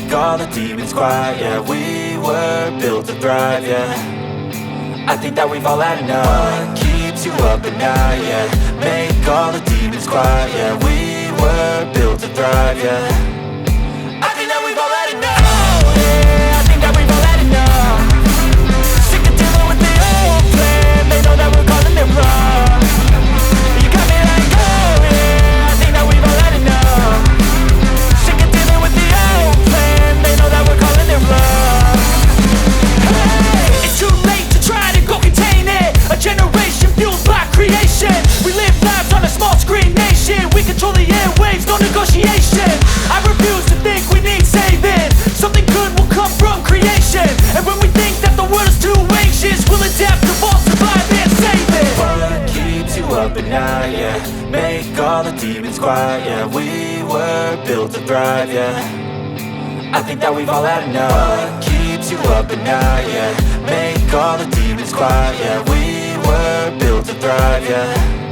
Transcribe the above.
make all the demons quiet. Yeah, we were built to thrive, yeah. I think that we've all had enough. What keeps you up at night, yeah. Make all the demons quiet, yeah. We were built to thrive, yeah. I think that we've all had enough. Oh yeah, I think that we've all had enough. Sick of dealing with the old plan. They know that we're calling it wrong. You got me like, oh yeah, I think that we've all had enough. Sick of dealing with the old plan. They know that we're calling it wrong. Hey, it's too late to try to go contain it. A generation fueled by creation. We live lives on a small screen nation. We control the airwaves, no negotiation. I refuse to think we need saving. Something good will come from creation. And when we think that the world is too anxious, we'll adapt, evolve, survive and save it. What keeps you up at night, yeah. Make all the demons quiet, yeah. We were built to thrive, yeah. I think that we've all had enough. What keeps you up at night, yeah. Make all the demons quiet, yeah. We were built to thrive, yeah.